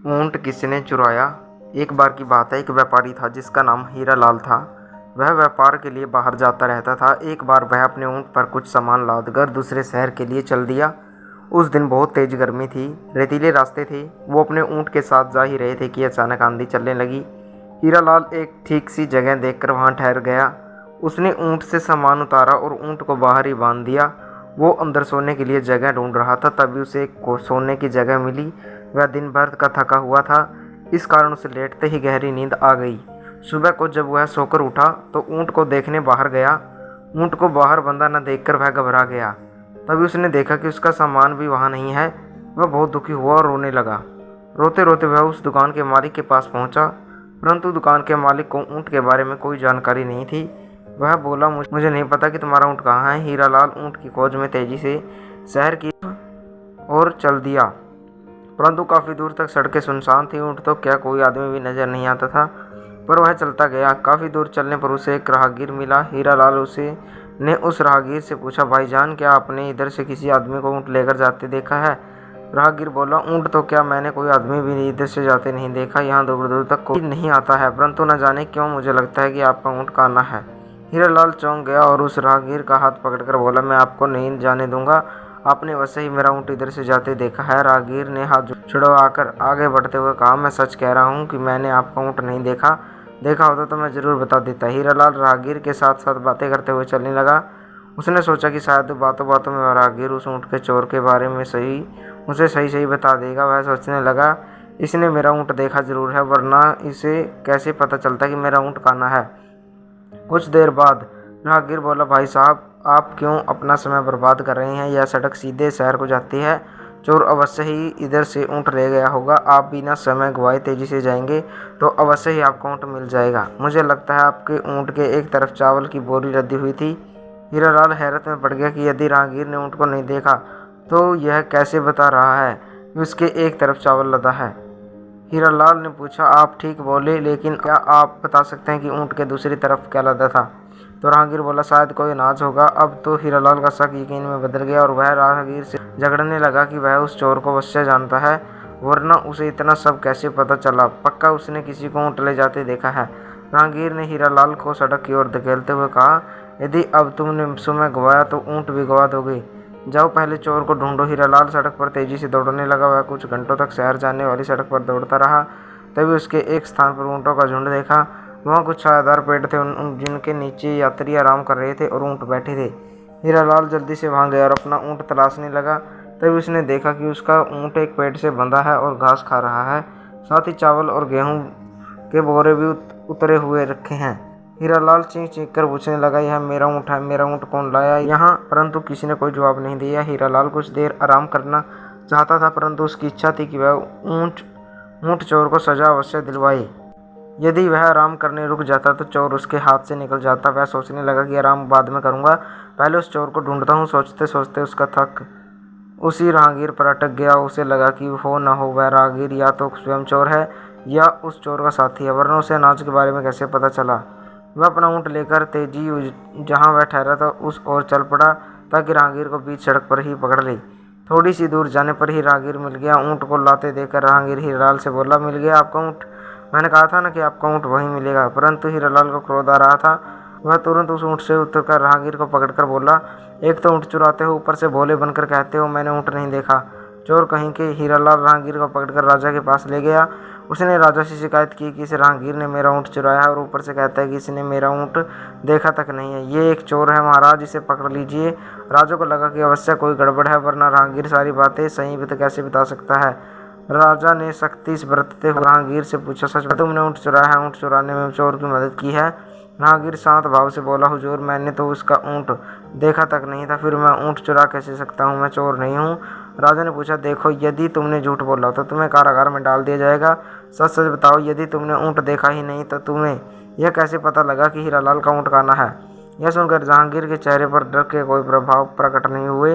ऊंट किसने चुराया। एक बार की बात है, एक व्यापारी था जिसका नाम हीरालाल था। वह व्यापार के लिए बाहर जाता रहता था। एक बार वह अपने ऊंट पर कुछ सामान लादकर दूसरे शहर के लिए चल दिया। उस दिन बहुत तेज गर्मी थी, रेतीले रास्ते थे। वो अपने ऊंट के साथ जा ही रहे थे कि अचानक आंधी चलने लगी। हीरालाल एक ठीक सी जगह देखकर वहां ठहर गया। उसने ऊंट से सामान उतारा और ऊंट को बाहर ही बांध दिया। वो अंदर सोने के लिए जगह ढूंढ रहा था, तभी उसे एक सोने की जगह मिली। वह दिन भर का थका हुआ था, इस कारण उसे लेटते ही गहरी नींद आ गई। सुबह को जब वह सोकर उठा तो ऊंट को देखने बाहर गया। ऊंट को बाहर बंधा न देखकर वह घबरा गया। तभी उसने देखा कि उसका सामान भी वहां नहीं है। वह बहुत दुखी हुआ और रोने लगा। रोते रोते वह उस दुकान के मालिक के पास पहुंचा, परंतु दुकान के मालिक को ऊंट के बारे में कोई जानकारी नहीं थी। वह बोला, मुझे नहीं पता कि तुम्हारा ऊंट कहाँ है। हीरालाल ऊंट की खोज में तेजी से शहर की ओर चल दिया, परंतु काफी दूर तक सड़कें सुनसान थी। ऊंट तो क्या कोई आदमी भी नजर नहीं आता था, पर वह चलता गया। काफी दूर चलने पर उसे एक राहगीर मिला। हीरालाल ने उस राहगीर से पूछा, भाईजान, क्या आपने इधर से किसी आदमी को ऊंट लेकर जाते देखा है। राहगीर बोला, ऊंट तो क्या, मैंने कोई आदमी भी इधर से जाते नहीं देखा। यहाँ दूर दूर तक कोई नहीं आता है, परंतु न जाने क्यों मुझे लगता है कि आपका ऊंट काना है। हीरालाल चौंक गया और उस राहगीर का हाथ पकड़कर बोला, मैं आपको नहीं जाने दूंगा। आपने वैसे ही मेरा ऊंट इधर से जाते देखा है। राहगीर ने हाथ छुड़वाकर आगे बढ़ते हुए कहा, मैं सच कह रहा हूँ कि मैंने आपका ऊंट नहीं देखा। देखा होता तो मैं जरूर बता देता। हीरालाल राहगीर के साथ साथ बातें करते हुए चलने लगा। उसने सोचा कि शायद बातों बातों में राहगीर उस ऊंट के चोर के बारे में उसे सही सही बता देगा। वह सोचने लगा, इसने मेरा ऊंट देखा जरूर है, वरना इसे कैसे पता चलता कि मेरा ऊंट काना है। कुछ देर बाद राहगीर बोला, भाई साहब, आप क्यों अपना समय बर्बाद कर रहे हैं। यह सड़क सीधे शहर को जाती है। चोर अवश्य ही इधर से ऊंट ले गया होगा। आप बिना समय गवाए तेजी से जाएंगे तो अवश्य ही आपका ऊंट मिल जाएगा। मुझे लगता है आपके ऊंट के एक तरफ चावल की बोरी लदी हुई थी। हीरालाल हैरत में पड़ गया कि यदि राहगीर ने ऊंट को नहीं देखा तो यह कैसे बता रहा है कि उसके एक तरफ चावल लदा है। हीरालाल ने पूछा, आप ठीक बोले, लेकिन क्या आप बता सकते हैं कि ऊंट के दूसरी तरफ क्या लदा था। तो राहगीर बोला, शायद कोई अनाज होगा। अब तो हीरालाल का शक यकीन में बदल गया और वह राहगीर से झगड़ने लगा कि वह उस चोर को अवश्य जानता है, वरना उसे इतना सब कैसे पता चला। पक्का उसने किसी को ऊंट ले जाते देखा है। राहगीर ने हीरालाल को सड़क की ओर धकेलते हुए कहा, यदि अब तुमने समय गवाया तो ऊंट भी गवा दोगे। जाओ पहले चोर को ढूंढो। हीरालाल सड़क पर तेजी से दौड़ने लगा। वह कुछ घंटों तक शहर जाने वाली सड़क पर दौड़ता रहा। तभी उसके एक स्थान पर ऊंटों का झुंड देखा। वहाँ कुछ छायादार पेड़ थे जिनके नीचे यात्री आराम कर रहे थे और ऊंट बैठे थे। हीरालाल जल्दी से वहां गया और अपना ऊंट तलाशने लगा। तभी उसने देखा कि उसका ऊंट एक पेड़ से बंधा है और घास खा रहा है। साथ ही चावल और गेहूं के बोरे भी उतरे हुए रखे हैं। हीरालाल चीख चीख कर पूछने लगा, यह मेरा ऊंट है, मेरा ऊंट कौन लाया यहाँ। परंतु किसी ने कोई जवाब नहीं दिया। हीरालाल कुछ देर आराम करना चाहता था, परंतु उसकी इच्छा थी कि वह ऊंट चोर को सजा अवश्य दिलवाए। यदि वह आराम करने रुक जाता तो चोर उसके हाथ से निकल जाता। वह सोचने लगा कि आराम बाद में करूंगा, पहले उस चोर को ढूंढता हूँ। सोचते सोचते उसका थक उसी राहगीर पर अटक गया। उसे लगा कि हो न हो वह राहगीर या तो स्वयं चोर है या उस चोर का साथी है, वरना उसे अनाज के बारे में कैसे पता चला। वह अपना ऊंट लेकर तेजी जहाँ वह ठहरा था उस ओर चल पड़ा, ताकि राहगीर को बीच सड़क पर ही पकड़ ले। थोड़ी सी दूर जाने पर ही राहगीर मिल गया। ऊंट को लाते देखकर राहगीर हीरालाल से बोला, मिल गया आपका ऊंट। मैंने कहा था ना कि आपका ऊंट वहीं मिलेगा। परंतु हीरालाल को क्रोध आ रहा था। वह तुरंत उस ऊंट से उतरकर राहगीर को पकड़कर बोला, एक तो ऊंट चुराते हो, ऊपर से भोले बनकर कहते हो मैंने ऊंट नहीं देखा। चोर कहीं के। हीरालाल राहगीर को पकड़कर राजा के पास ले गया। उसने राजा से शिकायत की कि इस राहगीर ने मेरा ऊंट चुराया है और ऊपर से कहता है कि इसने मेरा ऊंट देखा तक नहीं है। ये एक चोर है महाराज, इसे पकड़ लीजिए। राजा को लगा कि अवश्य कोई गड़बड़ है, वरना राहगीर सारी बातें सही कैसे बता सकता है। राजा ने सख्ती से बरतते हुए राहगीर से पूछा, सच में तुमने ऊंट चुराया है। ऊंट चुराने में चोर की मदद की है। राहगीर शांत भाव से बोला, हुजूर, मैंने तो उसका ऊंट देखा तक नहीं था, फिर मैं ऊंट चुरा कैसे सकता हूँ। मैं चोर नहीं हूँ। राजा ने पूछा, देखो, यदि तुमने झूठ बोला तो तुम्हें कारागार में डाल दिया जाएगा। सच सच बताओ, यदि तुमने ऊंट देखा ही नहीं तो तुम्हें यह कैसे पता लगा कि हीरालाल का ऊंट काना है। यह सुनकर जहांगीर के चेहरे पर डर के कोई प्रभाव प्रकट नहीं हुए।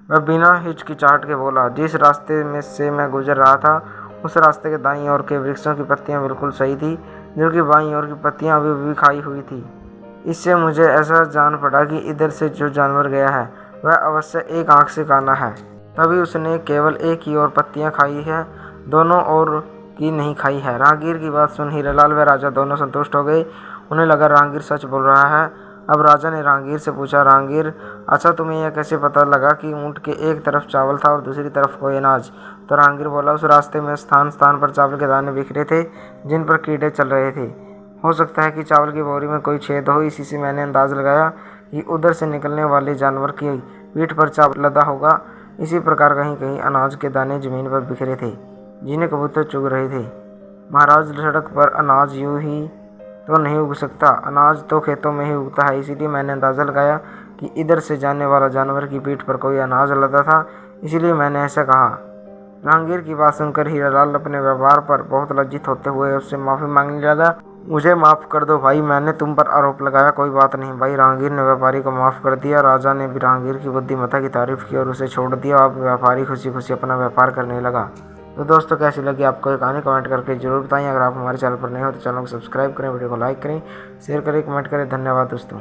वह बिना हिचकिचाहट के बोला, जिस रास्ते में से मैं गुजर रहा था उस रास्ते के दाईं ओर के वृक्षों की पत्तियां बिल्कुल सही थी, जबकि बाईं ओर की पत्तियां अभी भी खाई हुई थी। इससे मुझे ऐसा जान पड़ा कि इधर से जो जानवर गया है वह अवश्य एक आंख से काना है। तभी उसने केवल एक ही ओर पत्तियां खाई है, दोनों ओर की नहीं खाई है। राहगीर की बात सुन हीरालाल व राजा दोनों संतुष्ट हो गए। उन्हें लगा राहगीर सच बोल रहा है। अब राजा ने राहगीर से पूछा, राहगीर अच्छा तुम्हें यह कैसे पता लगा कि ऊँट के एक तरफ चावल था और दूसरी तरफ कोई अनाज? तो राहगीर बोला, उस रास्ते में स्थान स्थान पर चावल के दाने बिखरे थे जिन पर कीड़े चल रहे थे। हो सकता है कि चावल की बोरी में कोई छेद हो, इसी से मैंने अंदाज लगाया कि उधर से निकलने वाले जानवर की पीठ पर चावल लदा होगा। इसी प्रकार कहीं कहीं अनाज के दाने जमीन पर बिखरे थे जिन्हें कबूतर चुग रहे थे। महाराज, सड़क पर अनाज यूं ही तो नहीं उग सकता, अनाज तो खेतों में ही उगता है। इसीलिए मैंने अंदाजा लगाया कि इधर से जाने वाला जानवर की पीठ पर कोई अनाज लदा था, इसीलिए मैंने ऐसा कहा। राहगीर की बात सुनकर हीरालाल अपने व्यवहार पर बहुत लज्जित होते हुए उससे माफ़ी मांगने लगा। मुझे माफ़ कर दो भाई, मैंने तुम पर आरोप लगाया, कोई बात नहीं भाई। राहगीर ने व्यापारी को माफ़ कर दिया। राजा ने भी राहगीर की बुद्धिमत्ता की तारीफ की और उसे छोड़ दिया। अब व्यापारी खुशी खुशी अपना व्यापार करने लगा। तो दोस्तों, कैसी लगी आपको ये कहानी कमेंट करके जरूर बताएं। अगर आप हमारे चैनल पर नए हो तो चैनल को सब्सक्राइब करें, वीडियो को लाइक करें, शेयर करें, कमेंट करें। धन्यवाद दोस्तों।